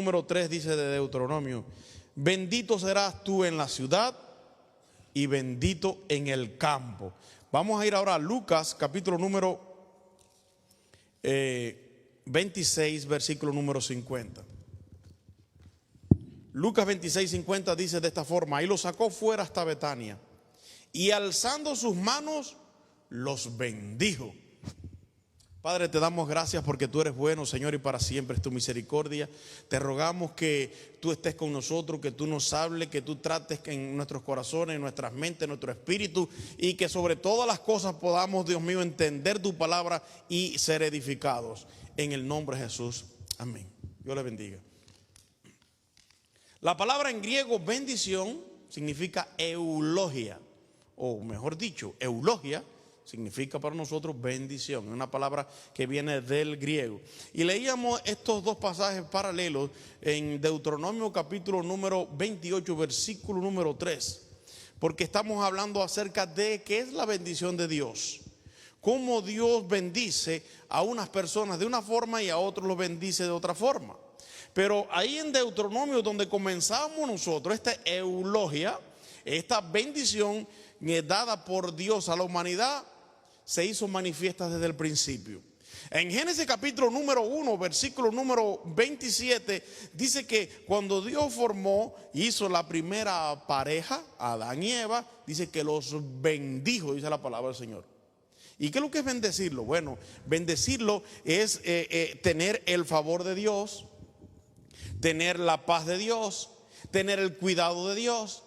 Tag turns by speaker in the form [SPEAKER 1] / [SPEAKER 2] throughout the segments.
[SPEAKER 1] número 3 dice de Deuteronomio: bendito serás tú en la ciudad y bendito en el campo. Vamos a ir ahora a Lucas capítulo número 26, versículo número 50. Lucas 26, 50 dice de esta forma: y los sacó fuera hasta Betania, y alzando sus manos los bendijo. Padre, te damos gracias porque tú eres bueno, Señor, y para siempre es tu misericordia. Te rogamos que tú estés con nosotros, que tú nos hables, que tú trates en nuestros corazones, en nuestras mentes, en nuestro espíritu, y que sobre todas las cosas podamos, Dios mío, entender tu palabra y ser edificados. En el nombre de Jesús, amén. Dios le bendiga. La palabra en griego bendición significa eulogia, o mejor dicho, eulogia significa para nosotros bendición. Es una palabra que viene del griego. Y leíamos estos dos pasajes paralelos en Deuteronomio capítulo número 28, versículo número 3. Porque estamos hablando acerca de qué es la bendición de Dios. Cómo Dios bendice a unas personas de una forma y a otros los bendice de otra forma. Pero ahí en Deuteronomio, donde comenzamos nosotros, esta eulogia, esta bendición dada por Dios a la humanidad, se hizo manifiesta desde el principio. En Génesis capítulo número 1, versículo número 27, dice que cuando Dios formó, hizo la primera pareja, Adán y Eva, dice que los bendijo, dice la palabra del Señor. ¿Y qué es lo que es bendecirlo? Bueno, bendecirlo es tener el favor de Dios, tener la paz de Dios, tener el cuidado de Dios.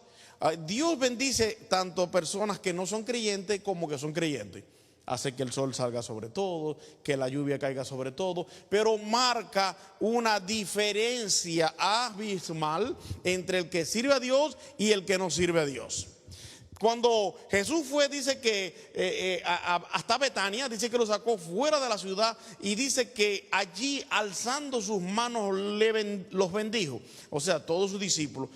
[SPEAKER 1] Dios bendice tanto personas que no son creyentes como que son creyentes. Hace que el sol salga sobre todo, que la lluvia caiga sobre todo, pero marca una diferencia abismal entre el que sirve a Dios y el que no sirve a Dios. Cuando Jesús fue, dice que hasta Betania, dice que lo sacó fuera de la ciudad y dice que allí alzando sus manos los bendijo. O sea, todos sus discípulos.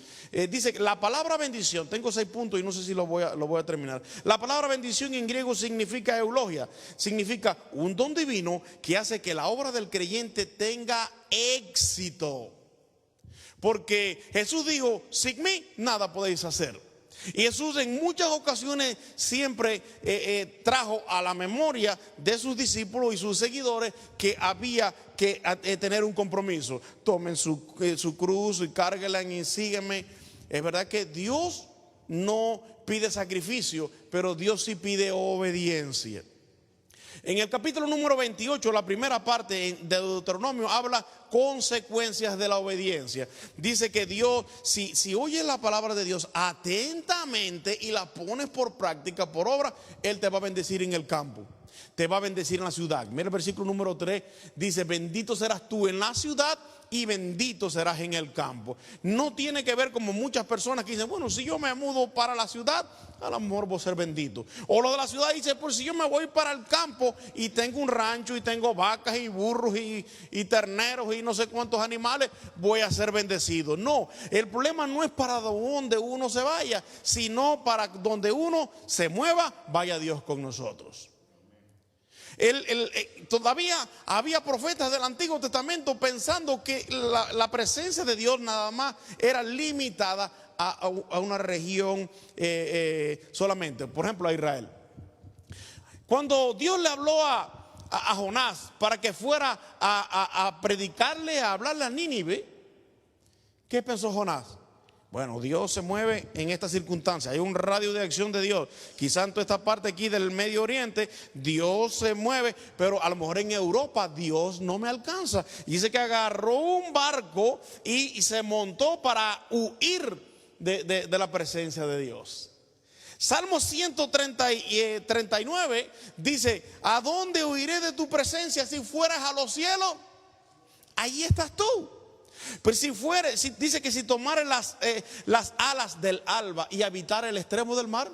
[SPEAKER 1] Dice que la palabra bendición, tengo 6 puntos y no sé si lo voy a terminar. La palabra bendición en griego significa eulogia, significa un don divino que hace que la obra del creyente tenga éxito. Porque Jesús dijo: sin mí nada podéis hacer. Y Jesús en muchas ocasiones siempre trajo a la memoria de sus discípulos y sus seguidores que había que tener un compromiso. Tomen su cruz y cárguenla y sígueme. Es verdad que Dios no pide sacrificio, pero Dios sí pide obediencia. En el capítulo número 28, la primera parte de Deuteronomio habla consecuencias de la obediencia. Dice que Dios, si oyes la palabra de Dios atentamente y la pones por práctica, por obra, Él te va a bendecir en el campo, te va a bendecir en la ciudad. Mira el versículo número 3, dice: bendito serás tú en la ciudad y bendito serás en el campo. No tiene que ver como muchas personas que dicen: bueno, si yo me mudo para la ciudad, a lo mejor voy a ser bendito. O lo de la ciudad dice: pues si yo me voy para el campo y tengo un rancho y tengo vacas y burros y terneros y no sé cuántos animales, voy a ser bendecido. No, el problema no es para donde uno se vaya, sino para donde uno se mueva, vaya Dios con nosotros. Todavía había profetas del Antiguo Testamento pensando que la presencia de Dios nada más era limitada a una región solamente. Por ejemplo, a Israel. Cuando Dios le habló a Jonás para que fuera a predicarle, a hablarle a Nínive, ¿qué pensó Jonás? Bueno, Dios se mueve en esta circunstancia. Hay un radio de acción de Dios. Quizá en toda esta parte aquí del Medio Oriente Dios se mueve, pero a lo mejor en Europa Dios no me alcanza. Y dice que agarró un barco y se montó para huir de la presencia de Dios. Salmo 139 dice: ¿a dónde huiré de tu presencia? Si fueras a los cielos, allí estás tú. Pero dice que si tomare las alas del alba y habitar el extremo del mar,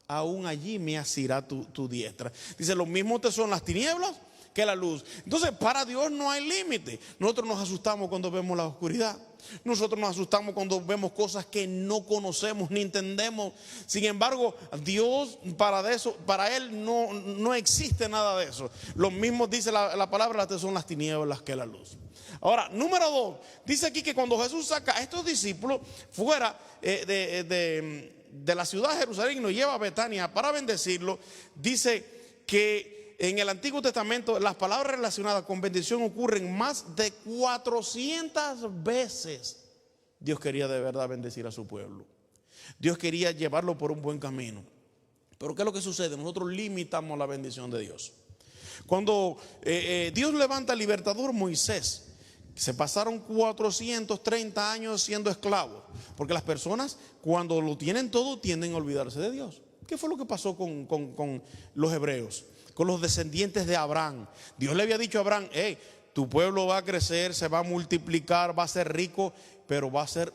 [SPEAKER 1] aún allí me asirá tu diestra. Dice: lo mismo te son las tinieblas que la luz. Entonces, para Dios no hay límite. Nosotros nos asustamos cuando vemos la oscuridad. Nosotros nos asustamos cuando vemos cosas que no conocemos ni entendemos. Sin embargo, Dios para Él no existe nada de eso. Lo mismo dice la palabra: son las tinieblas que la luz. Ahora, número 2, dice aquí que cuando Jesús saca a estos discípulos fuera de la ciudad de Jerusalén y nos lleva a Betania para bendecirlo, dice que en el Antiguo Testamento las palabras relacionadas con bendición ocurren más de 400 veces. Dios quería de verdad bendecir a su pueblo. Dios quería llevarlo por un buen camino. Pero ¿qué es lo que sucede? Nosotros limitamos la bendición de Dios. Cuando Dios levanta al libertador Moisés, se pasaron 430 años siendo esclavos, porque las personas cuando lo tienen todo tienden a olvidarse de Dios. ¿Qué fue lo que pasó con los hebreos, con los descendientes de Abraham? Dios le había dicho a Abraham: hey, tu pueblo va a crecer, se va a multiplicar, va a ser rico, pero va a ser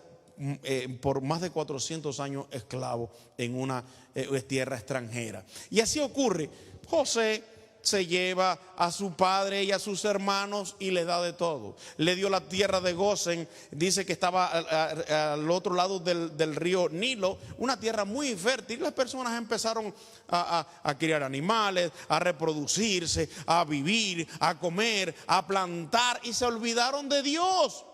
[SPEAKER 1] por más de 400 años esclavo en una tierra extranjera. Y así ocurre. José se lleva a su padre y a sus hermanos y le da de todo. Le dio la tierra de Gosén, dice que estaba al otro lado del río Nilo, una tierra muy fértil. Las personas empezaron a criar animales, a reproducirse, a vivir, a comer, a plantar, y se olvidaron de Dios.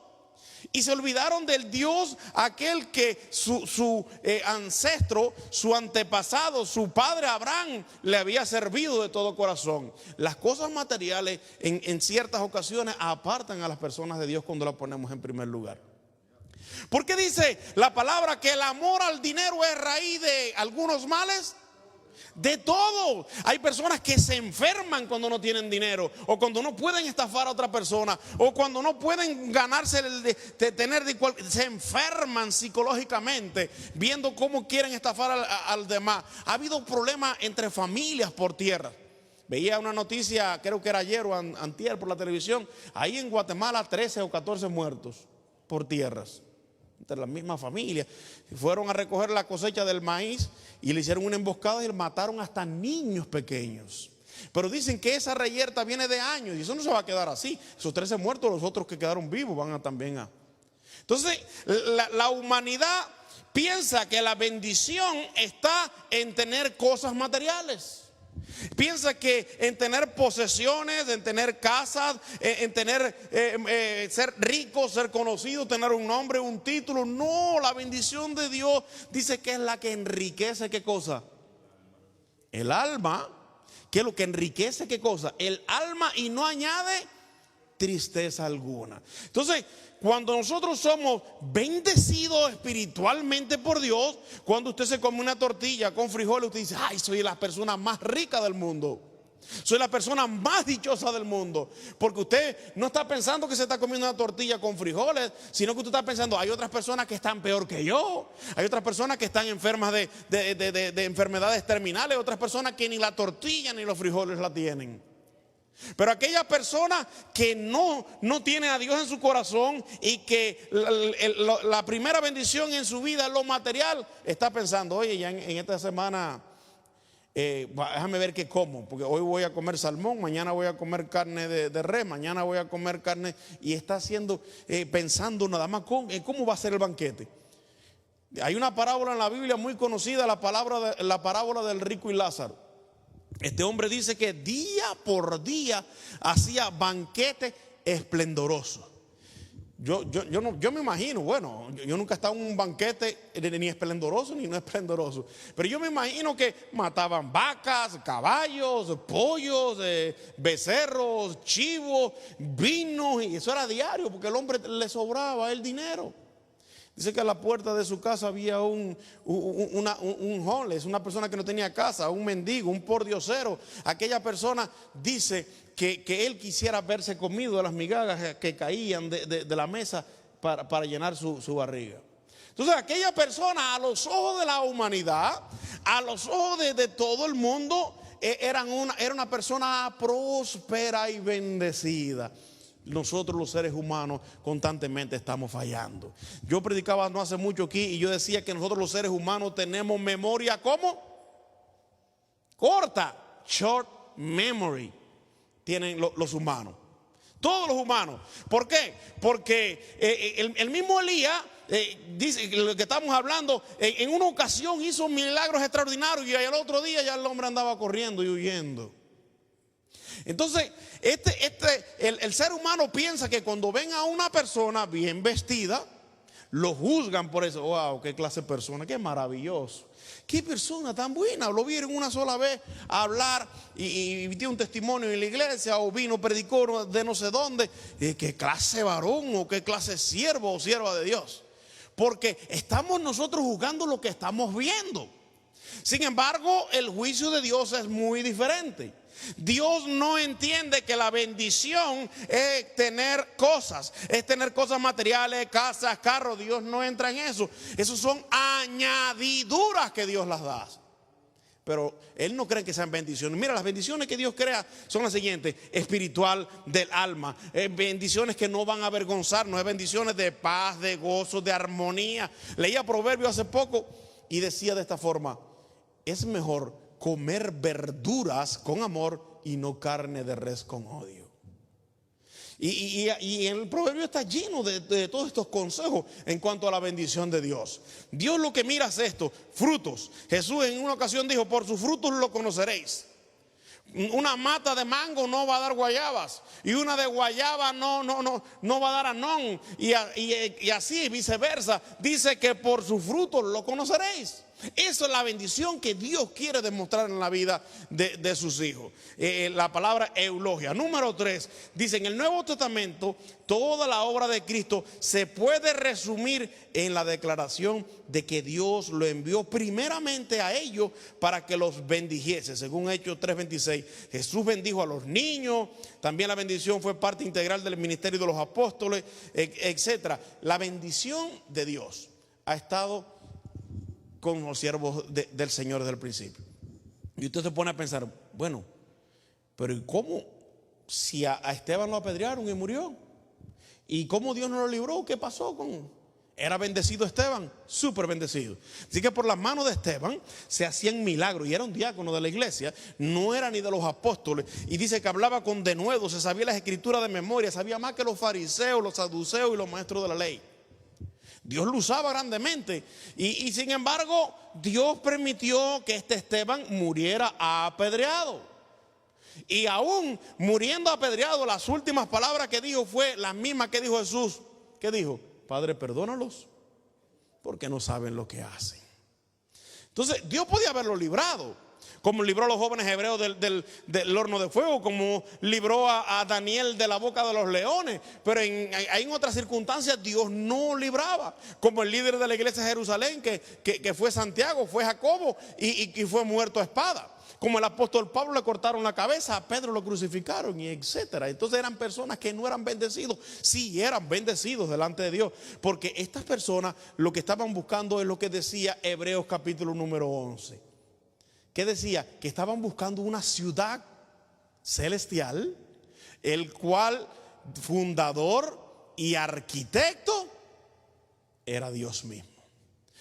[SPEAKER 1] Y se olvidaron del Dios aquel que su ancestro, su antepasado, su padre Abraham le había servido de todo corazón. Las cosas materiales en ciertas ocasiones apartan a las personas de Dios cuando las ponemos en primer lugar. ¿Por qué dice la palabra que el amor al dinero es raíz de algunos males? De todo. Hay personas que se enferman cuando no tienen dinero, o cuando no pueden estafar a otra persona, o cuando no pueden ganarse se enferman psicológicamente viendo cómo quieren estafar al demás. Ha habido problemas entre familias por tierra. Veía una noticia, creo que era ayer o antier por la televisión, ahí en Guatemala 13 o 14 muertos por tierras entre la misma familia. Fueron a recoger la cosecha del maíz y le hicieron una emboscada y mataron hasta niños pequeños. Pero dicen que esa reyerta viene de años y eso no se va a quedar así. Esos 13 muertos, los otros que quedaron vivos van a también a... Entonces la humanidad piensa que la bendición está en tener cosas materiales. Piensa que en tener posesiones, en tener casas, en tener ser rico, ser conocido, tener un nombre, un título. No, la bendición de Dios dice que es la que enriquece. ¿Qué cosa? El alma. ¿Qué es lo que enriquece? ¿Qué cosa? El alma, y no añade tristeza alguna. Entonces, cuando nosotros somos bendecidos espiritualmente por Dios, cuando usted se come una tortilla con frijoles, usted dice: ay, soy la persona más rica del mundo, soy la persona más dichosa del mundo. Porque usted no está pensando que se está comiendo una tortilla con frijoles, sino que usted está pensando: hay otras personas que están peor que yo, hay otras personas que están enfermas de enfermedades terminales, otras personas que ni la tortilla ni los frijoles la tienen. Pero aquella persona que no tiene a Dios en su corazón y que la primera bendición en su vida es lo material, está pensando: oye, ya en esta semana déjame ver qué como, porque hoy voy a comer salmón, mañana voy a comer carne de res, mañana voy a comer carne, y está haciendo, pensando nada más cómo va a ser el banquete. Hay una parábola en la Biblia muy conocida, la parábola del rico y Lázaro. Este hombre dice que día por día hacía banquete esplendoroso. Yo me imagino, bueno, yo nunca he estado en un banquete ni esplendoroso ni no esplendoroso, pero yo me imagino que mataban vacas, caballos, pollos, becerros, chivos, vinos, y eso era diario porque al hombre le sobraba el dinero. Dice que a la puerta de su casa había un homeless, una persona que no tenía casa, un mendigo, un pordiosero. Aquella persona dice que él quisiera verse comido de las migajas que caían de la mesa para llenar su barriga. Entonces aquella persona, a los ojos de la humanidad, a los ojos de todo el mundo, era una persona próspera y bendecida. Nosotros los seres humanos constantemente estamos fallando. Yo predicaba no hace mucho aquí y yo decía que nosotros los seres humanos tenemos memoria ¿cómo? Corta, short memory tienen los humanos, todos los humanos. ¿Por qué? Porque el mismo Elías dice lo que estamos hablando, en una ocasión hizo milagros extraordinarios y al otro día ya el hombre andaba corriendo y huyendo. Entonces, el ser humano piensa que cuando ven a una persona bien vestida, lo juzgan por eso. Wow, qué clase de persona, qué maravilloso. Qué persona tan buena. Lo vieron una sola vez hablar y dio un testimonio en la iglesia, o vino, predicó de no sé dónde. Qué clase de varón, o qué clase de siervo o sierva de Dios. Porque estamos nosotros juzgando lo que estamos viendo. Sin embargo, el juicio de Dios es muy diferente. Dios no entiende que la bendición es tener cosas materiales, casas, carros. Dios no entra en eso. Esos son añadiduras que Dios las da. Pero Él no cree que sean bendiciones. Mira, las bendiciones que Dios crea son las siguientes: espiritual, del alma, bendiciones que no van a avergonzarnos, bendiciones de paz, de gozo, de armonía. Leía Proverbios hace poco y decía de esta forma: es mejor comer verduras con amor y no carne de res con odio. Y el proverbio está lleno de todos estos consejos en cuanto a la bendición de Dios. Dios lo que mira es esto: frutos. Jesús en una ocasión dijo: por sus frutos lo conoceréis. Una mata de mango no va a dar guayabas, y una de guayaba no va a dar anón, y así viceversa. Dice que por sus frutos lo conoceréis. Esa es la bendición que Dios quiere demostrar en la vida de sus hijos. La palabra eulogia. Número 3, dice: en el Nuevo Testamento toda la obra de Cristo se puede resumir en la declaración de que Dios lo envió primeramente a ellos para que los bendijese. Según Hechos 3:26, Jesús bendijo a los niños. También la bendición fue parte integral del ministerio de los apóstoles, etc. La bendición de Dios ha estado con los siervos del Señor desde el principio. Y usted se pone a pensar: bueno, pero ¿y cómo? Si a Esteban lo apedrearon y murió, ¿y cómo Dios no lo libró? ¿Qué pasó con? ¿Era bendecido Esteban? Súper bendecido. Así que por las manos de Esteban se hacían milagros, y era un diácono de la iglesia, no era ni de los apóstoles. Y dice que hablaba con denuedo, se sabía las escrituras de memoria, sabía más que los fariseos, los saduceos y los maestros de la ley. Dios lo usaba grandemente, y sin embargo Dios permitió que este Esteban muriera apedreado. Y aún muriendo apedreado, las últimas palabras que dijo fue las mismas que dijo Jesús. ¿Qué dijo? Padre, perdónalos, porque no saben lo que hacen. Entonces Dios podía haberlo librado, como libró a los jóvenes hebreos del horno de fuego, como libró a Daniel de la boca de los leones. Pero en otras circunstancias Dios no libraba, como el líder de la iglesia de Jerusalén, que fue Santiago, fue Jacobo, y fue muerto a espada. Como el apóstol Pablo le cortaron la cabeza, a Pedro lo crucificaron, y etcétera. Entonces eran personas que no eran bendecidos. Sí, eran bendecidos delante de Dios, porque estas personas lo que estaban buscando es lo que decía Hebreos capítulo número 11. ¿Qué decía? Que estaban buscando una ciudad celestial, el cual fundador y arquitecto era Dios mismo.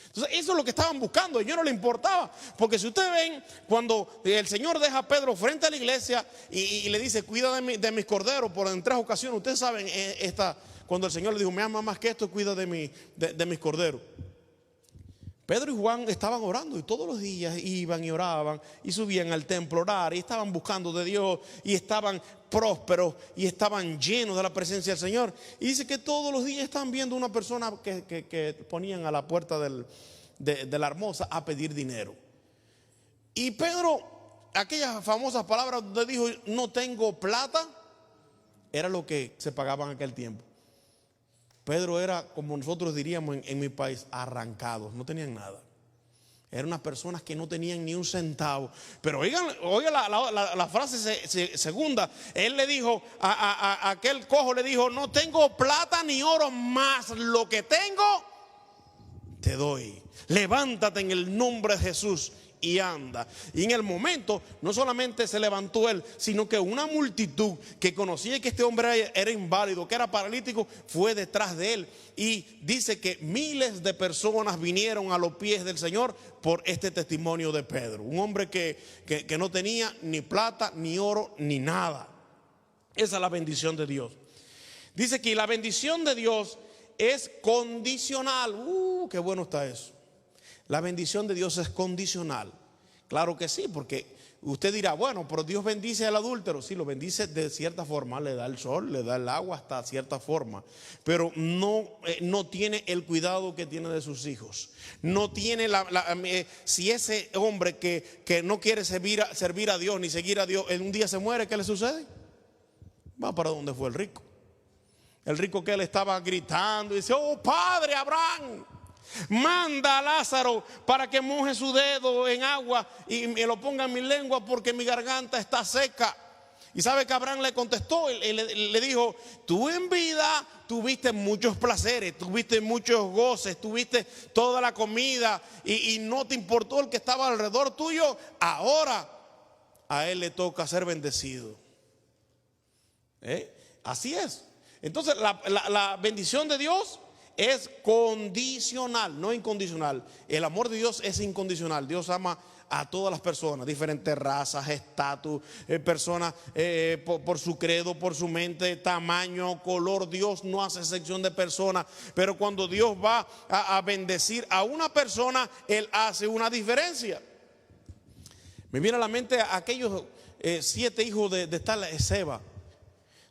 [SPEAKER 1] Entonces eso es lo que estaban buscando, y a ellos no les importaba. Porque si ustedes ven, cuando el Señor deja a Pedro frente a la iglesia y le dice: cuida de mis corderos, por en 3 ocasiones. Ustedes saben cuando el Señor le dijo: me ama más que esto, cuida de mis corderos. Pedro y Juan estaban orando, y todos los días iban y oraban y subían al templo a orar, y estaban buscando de Dios, y estaban prósperos, y estaban llenos de la presencia del Señor. Y dice que todos los días estaban viendo una persona que ponían a la puerta de la hermosa a pedir dinero. Y Pedro, aquellas famosas palabras donde dijo: no tengo plata, era lo que se pagaba en aquel tiempo. Pedro era, como nosotros diríamos en mi país, arrancados, no tenían nada. Eran unas personas que no tenían ni un centavo. Pero oigan la frase segunda. Él le dijo a aquel cojo, le dijo: no tengo plata ni oro, más lo que tengo te doy. Levántate en el nombre de Jesús y anda. Y en el momento no solamente se levantó él, sino que una multitud que conocía que este hombre era inválido, que era paralítico, fue detrás de él. Y dice que miles de personas vinieron a los pies del Señor por este testimonio de Pedro. Un hombre que no tenía ni plata, ni oro, ni nada. Esa es la bendición de Dios. Dice que la bendición de Dios es condicional. Qué bueno está eso. La bendición de Dios es condicional. Claro que sí, porque Usted dirá, bueno, pero Dios bendice al adúltero. Sí, lo bendice de cierta forma, le da el sol, le da el agua hasta cierta forma. Pero no tiene el cuidado que tiene de sus hijos. No tiene si ese hombre que no quiere servir a Dios ni seguir a Dios, en un día se muere, ¿qué le sucede? Va para donde fue el rico. El rico que él estaba gritando y dice, oh Padre Abraham, manda a Lázaro para que moje su dedo en agua y me lo ponga en mi lengua porque mi garganta está seca. Y sabe que Abraham le contestó y le dijo, tú en vida tuviste muchos placeres, tuviste muchos goces, tuviste toda la comida y no te importó el que estaba alrededor tuyo. Ahora a él le toca ser bendecido. Así es. Entonces la bendición de Dios es condicional, no incondicional. El amor de Dios es incondicional. Dios ama a todas las personas, diferentes razas, estatus, personas por su credo, por su mente, tamaño, color. Dios no hace excepción de personas. Pero cuando Dios va a bendecir a una persona, Él hace una diferencia. Me viene a la mente aquellos 7 hijos de tal Seba.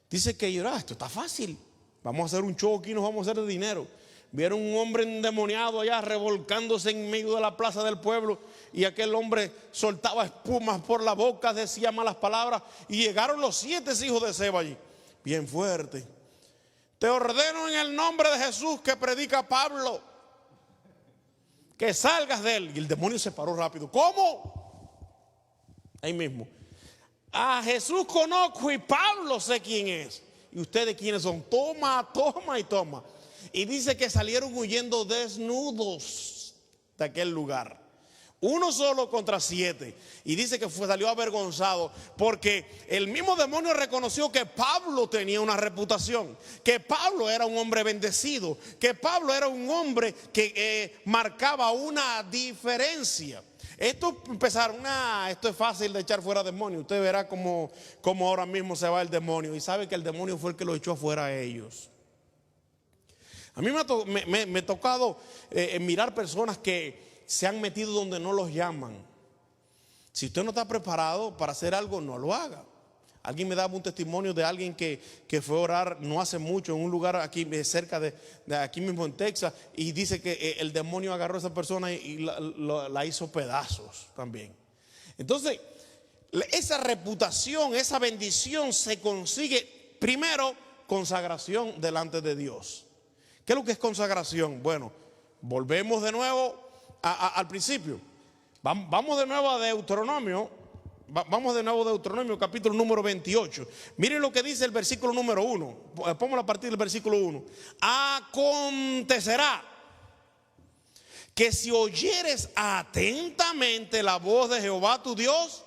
[SPEAKER 1] Dice que esto está fácil. Vamos a hacer un show aquí, nos vamos a hacer de dinero. Vieron un hombre endemoniado allá revolcándose en medio de la plaza del pueblo. Y aquel hombre soltaba espumas por la boca, decía malas palabras. Y llegaron los 7 hijos de Seba allí, bien fuerte. Te ordeno en el nombre de Jesús que predica Pablo, que salgas de él. Y el demonio se paró rápido. ¿Cómo? Ahí mismo. A Jesús conozco y Pablo sé quién es. ¿Y ustedes quiénes son? Toma, toma y toma. Y dice que salieron huyendo desnudos de aquel lugar. Uno solo contra 7. Y dice que salió avergonzado porque el mismo demonio reconoció que Pablo tenía una reputación, que Pablo era un hombre bendecido, que Pablo era un hombre que marcaba una diferencia. Esto es fácil de echar fuera demonios. Usted verá cómo ahora mismo se va el demonio. Y sabe que el demonio fue el que lo echó fuera a ellos. A mí me ha tocado mirar personas que se han metido donde no los llaman. Si usted no está preparado para hacer algo, no lo haga. Alguien me daba un testimonio de alguien que fue a orar no hace mucho en un lugar aquí cerca de aquí mismo en Texas, y dice que el demonio agarró a esa persona y la hizo pedazos también. Entonces, esa reputación, esa bendición se consigue primero consagración delante de Dios. ¿Qué es lo que es consagración? Bueno, volvemos de nuevo al principio. Vamos de nuevo a Deuteronomio. Vamos de nuevo a Deuteronomio capítulo número 28. Miren lo que dice el versículo número 1. Póngalo a partir del versículo 1. Acontecerá que si oyeres atentamente la voz de Jehová tu Dios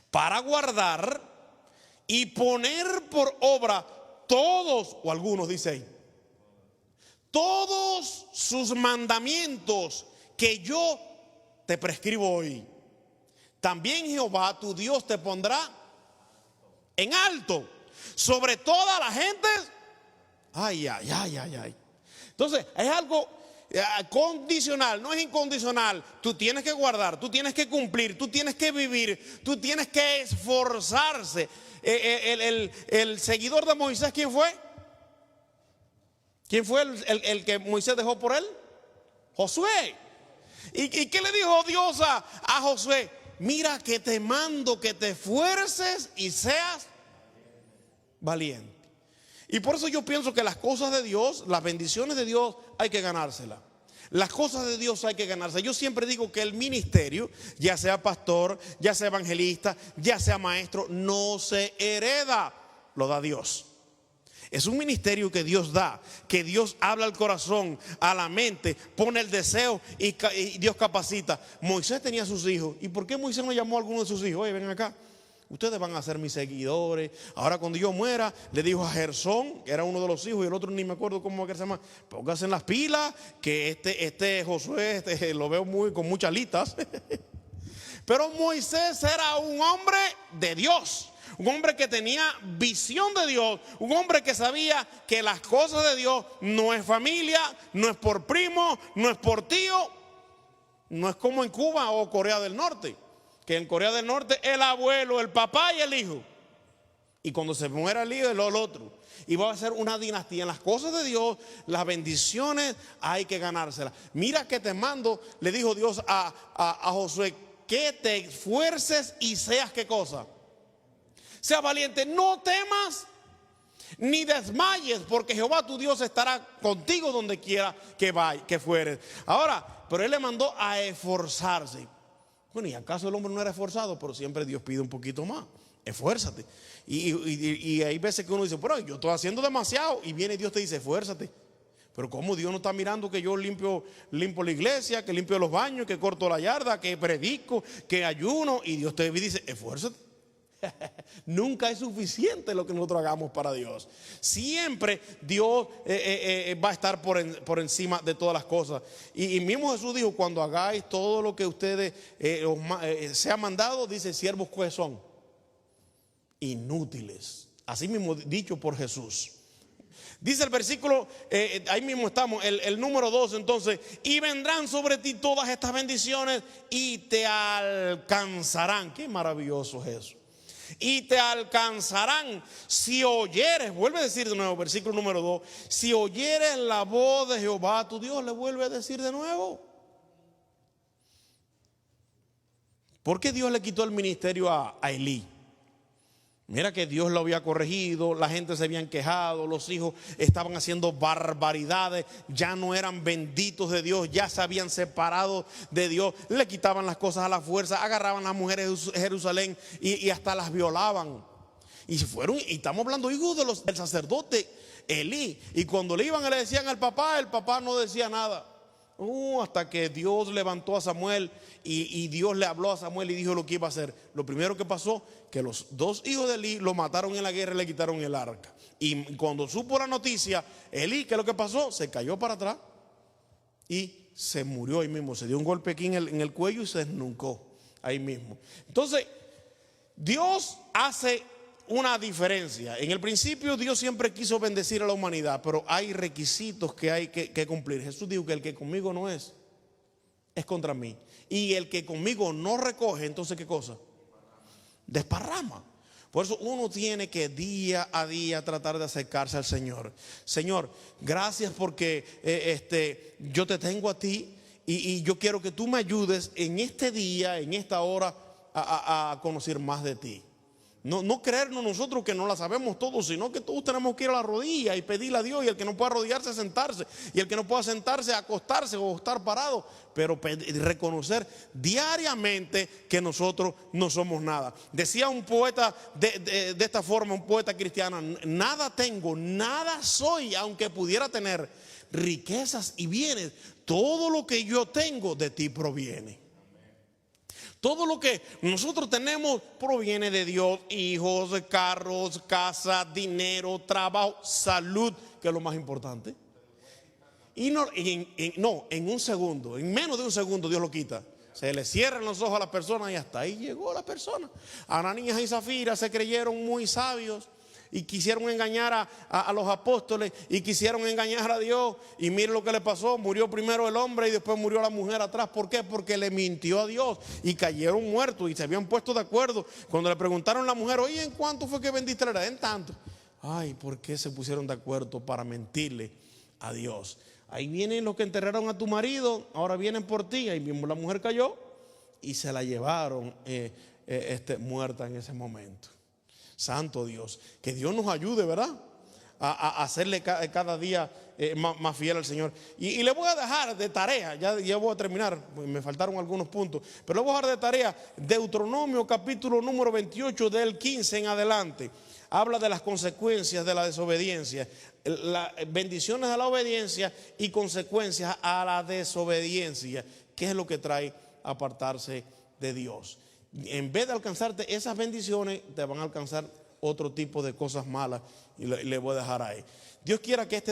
[SPEAKER 1] para guardar y poner por obra todos, o algunos dice ahí, todos sus mandamientos que yo te prescribo hoy, también Jehová tu Dios te pondrá en alto sobre toda la gente. Ay. Entonces es algo condicional, no es incondicional. Tú tienes que guardar, tú tienes que cumplir, tú tienes que vivir, tú tienes que esforzarse. El seguidor de Moisés, ¿quién fue? ¿Quién fue el que Moisés dejó por él? Josué. ¿Y qué le dijo Dios a Josué? Mira que te mando que te esfuerces y seas valiente. Y por eso yo pienso que las cosas de Dios, las bendiciones de Dios, hay que ganárselas. Las cosas de Dios hay que ganarse. Yo siempre digo que el ministerio, ya sea pastor, ya sea evangelista, ya sea maestro, no se hereda, lo da Dios. Es un ministerio que Dios da, que Dios habla al corazón, a la mente, pone el deseo y Dios capacita. Moisés tenía sus hijos. ¿Y por qué Moisés no llamó a alguno de sus hijos? Oye, ven acá, ustedes van a ser mis seguidores. Ahora cuando yo muera, le dijo a Gersón, que era uno de los hijos, y el otro ni me acuerdo cómo se llama, pónganse en las pilas, que este Josué lo veo con muchas alitas. Pero Moisés era un hombre de Dios. Un hombre que tenía visión de Dios, un hombre que sabía que las cosas de Dios no es familia, no es por primo, no es por tío, no es como en Cuba o Corea del Norte. que en Corea del Norte el abuelo, el papá y el hijo. Y cuando se muera el hijo, el otro. Y va a ser una dinastía. En las cosas de Dios, las bendiciones hay que ganárselas. Mira que te mando, le dijo Dios a Josué, que te esfuerces y seas ¿qué cosa? Sea valiente, no temas ni desmayes, porque Jehová tu Dios estará contigo donde quiera que fueres. Ahora, pero él le mandó a esforzarse. Bueno, ¿y acaso el hombre no era esforzado? Pero siempre Dios pide un poquito más. Esfuérzate. Y hay veces que uno dice, pero yo estoy haciendo demasiado. Y viene Dios te dice, esfuérzate. Pero ¿cómo Dios no está mirando que yo limpio la iglesia, que limpio los baños, que corto la yarda, que predico, que ayuno? Y Dios te dice, esfuérzate. Nunca es suficiente lo que nosotros hagamos para Dios. Siempre Dios va a estar por encima de todas las cosas. Y mismo Jesús dijo, cuando hagáis todo lo que ustedes se ha mandado, dice, siervos que son inútiles. Así mismo dicho por Jesús. Dice el versículo, ahí mismo estamos, el número 2 entonces, y vendrán sobre ti todas estas bendiciones y te alcanzarán. Qué maravilloso es eso. Y te alcanzarán si oyeres, vuelve a decir de nuevo, versículo número 2, si oyeres la voz de Jehová tu Dios, le vuelve a decir de nuevo. ¿Por qué Dios le quitó el ministerio a Elí? Mira que Dios lo había corregido, la gente se habían quejado, los hijos estaban haciendo barbaridades, ya no eran benditos de Dios, ya se habían separado de Dios, le quitaban las cosas a la fuerza, agarraban a las mujeres de Jerusalén y hasta las violaban. Y estamos hablando hijos del sacerdote Elí, y cuando le iban y le decían al papá, el papá no decía nada. Hasta que Dios levantó a Samuel y Dios le habló a Samuel y dijo lo que iba a hacer. Lo primero que pasó, que los 2 hijos de Elí lo mataron en la guerra y le quitaron el arca. Y cuando supo la noticia, Elí, ¿qué es lo que pasó? Se cayó para atrás y se murió ahí mismo. Se dio un golpe aquí en el cuello y se desnucó ahí mismo. Entonces, Dios hace una diferencia. En el principio Dios siempre quiso bendecir a la humanidad, pero hay requisitos que hay que cumplir. Jesús dijo que el que conmigo no es contra mí. Y el que conmigo no recoge, entonces ¿qué cosa? Desparrama. Por eso uno tiene que día a día tratar de acercarse al Señor. Señor, gracias porque yo te tengo a ti y yo quiero que tú me ayudes en este día, en esta hora a conocer más de ti. No creernos nosotros que no la sabemos todos, sino que todos tenemos que ir a la rodilla y pedirle a Dios. Y el que no pueda arrodillarse, sentarse. Y el que no pueda sentarse, acostarse o estar parado. Pero reconocer diariamente que nosotros no somos nada. Decía un poeta de esta forma, un poeta cristiano: nada tengo, nada soy, aunque pudiera tener riquezas y bienes. Todo lo que yo tengo de ti proviene. Todo lo que nosotros tenemos proviene de Dios: hijos, carros, casa, dinero, trabajo, salud, que es lo más importante. Y en un segundo, en menos de un segundo Dios lo quita. Se le cierran los ojos a las personas y hasta ahí llegó la persona. Ananías y Zafira se creyeron muy sabios y quisieron engañar a los apóstoles y quisieron engañar a Dios. Y miren lo que le pasó: murió primero el hombre y después murió la mujer atrás. ¿Por qué? Porque le mintió a Dios y cayeron muertos y se habían puesto de acuerdo. Cuando le preguntaron a la mujer: oye, ¿en cuánto fue que vendiste la heredad? En tanto. Ay, ¿por qué se pusieron de acuerdo para mentirle a Dios? Ahí vienen los que enterraron a tu marido, ahora vienen por ti. Ahí mismo la mujer cayó y se la llevaron muerta en ese momento. Santo Dios, que Dios nos ayude, ¿verdad? A hacerle cada día más fiel al Señor. Y le voy a dejar de tarea, ya voy a terminar, me faltaron algunos puntos, pero le voy a dejar de tarea Deuteronomio capítulo número 28 del 15 en adelante. Habla de las consecuencias de la desobediencia, las bendiciones a la obediencia y consecuencias a la desobediencia. ¿Qué es lo que trae apartarse de Dios? En vez de alcanzarte esas bendiciones, te van a alcanzar otro tipo de cosas malas y le voy a dejar ahí. Dios quiera que este